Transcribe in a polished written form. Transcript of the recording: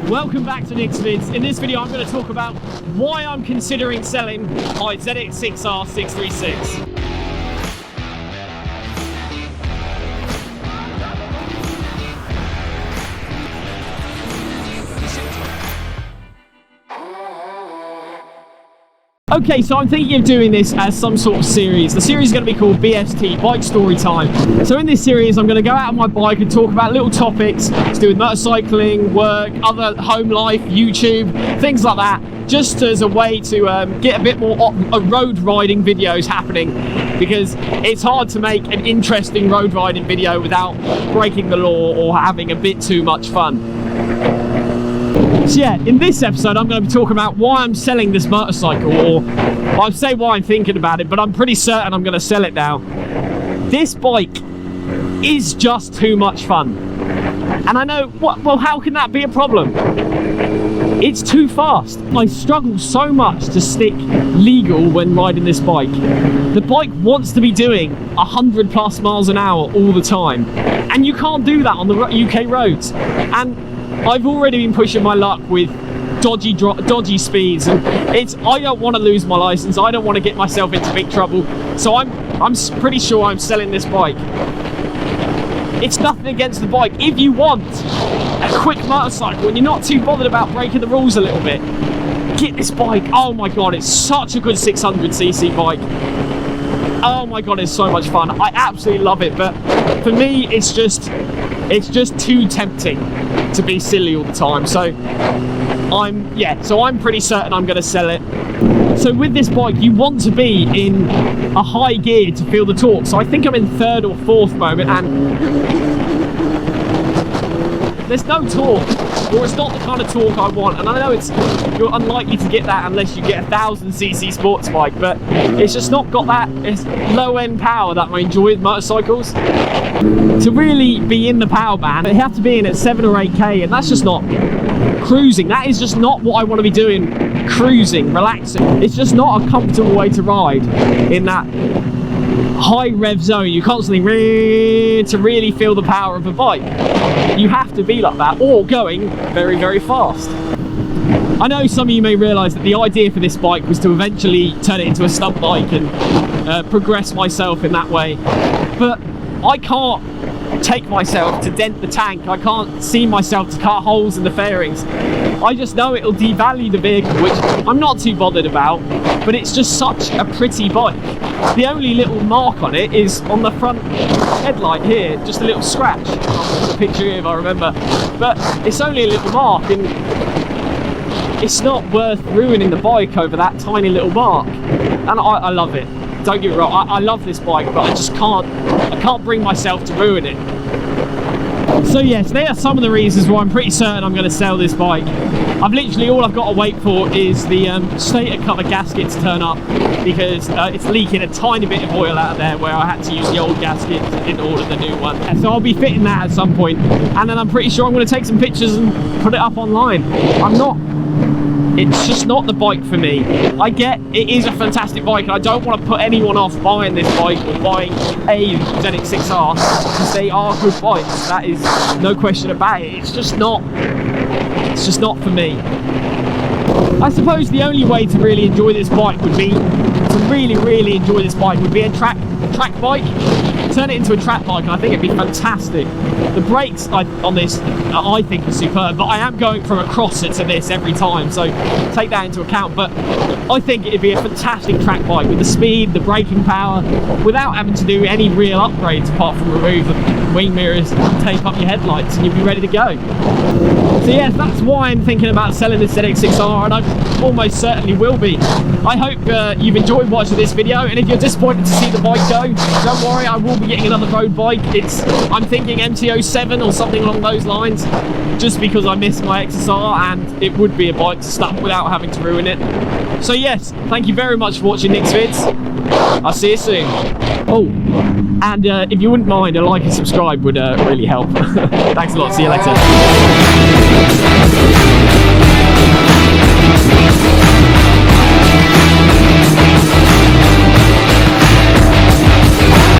Welcome back to Nick's Vids. In this video I'm going to talk about why I'm considering selling my ZX6R 636. Okay, so I'm thinking of doing this as some sort of series. The series is going to be called BST, Bike Story Time. So in this series, I'm going to go out on my bike and talk about little topics to do with motorcycling, work, other home life, YouTube, things like that, just as a way to get a bit more road riding videos happening, because it's hard to make an interesting road riding video without breaking the law or having a bit too much fun. So yeah, in this episode I'm going to be talking about why I'm selling this motorcycle, or I'll say why I'm thinking about it, but I'm pretty certain I'm going to sell it now. This bike is just too much fun. And I know, well, how can that be a problem? It's too fast. I struggle so much to stick legal when riding this bike. The bike wants to be doing 100 plus miles an hour all the time, and you can't do that on the UK roads. And I've already been pushing my luck with dodgy speeds, and I don't want to lose my license. I don't want to get myself into big trouble. So I'm pretty sure I'm selling this bike. It's nothing against the bike. If you want a quick motorcycle and you're not too bothered about breaking the rules a little bit, get this bike. Oh my god, it's such a good 600cc bike. Oh my god, it's so much fun. I absolutely love it, but for me it's just too tempting to be silly all the time. So I'm pretty certain I'm going to sell it. So with this bike, you want to be in a high gear to feel the torque. So I think I'm in third or fourth moment, and there's no torque, or it's not the kind of torque I want. And I know you're unlikely to get that unless you get a 1000cc sports bike, but it's just not got that low-end power that I enjoy with motorcycles. To really be in the power band, they have to be in at 7 or 8k, and that's just not cruising. That is just not what I want to be doing. Cruising, relaxing. It's just not a comfortable way to ride in that high rev zone. You constantly to really feel the power of a bike. You have to be like that, or going very, very fast. I know some of you may realise that the idea for this bike was to eventually turn it into a stunt bike and progress myself in that way, but I can't take myself to dent the tank. I can't see myself to cut holes in the fairings. I just know it'll devalue the vehicle, which I'm not too bothered about, but it's just such a pretty bike. The only little mark on it is on the front headlight here, just a little scratch. I'll put the picture here if I remember, but it's only a little mark, and it's not worth ruining the bike over that tiny little mark. And I love it. Don't get me wrong, I love this bike, but I can't bring myself to ruin it. So yes, they are some of the reasons why I'm pretty certain I'm going to sell this bike. All I've got to wait for is the stator cover gasket to turn up, because it's leaking a tiny bit of oil out of there where I had to use the old gasket in order the new one. And so I'll be fitting that at some point, and then I'm pretty sure I'm going to take some pictures and put it up online. It's just not the bike for me. I get it is a fantastic bike, and I don't want to put anyone off buying this bike or buying a ZX6R, because they are good bikes. That is no question about it. It's just not for me. I suppose the only way to really enjoy this bike would be a track bike. Turn it into a track bike, and I think it'd be fantastic. The brakes on this I think are superb, but I am going from a crosser to this every time, so take that into account. But I think it'd be a fantastic track bike with the speed, the braking power, without having to do any real upgrades apart from remove the wing mirrors, tape up your headlights, and you'll be ready to go. So yes, that's why I'm thinking about selling this ZX6R, and I almost certainly will be. I hope you've enjoyed watching this video, and if you're disappointed to see the bike go, don't worry, I will be getting another road bike. I'm thinking MT-07 or something along those lines, just because I miss my XSR, and it would be a bike to stop without having to ruin it. So yes, thank you very much for watching Nick's Vids. I'll see you soon. Oh, and if you wouldn't mind, a like and subscribe would really help. Thanks a lot, see you later.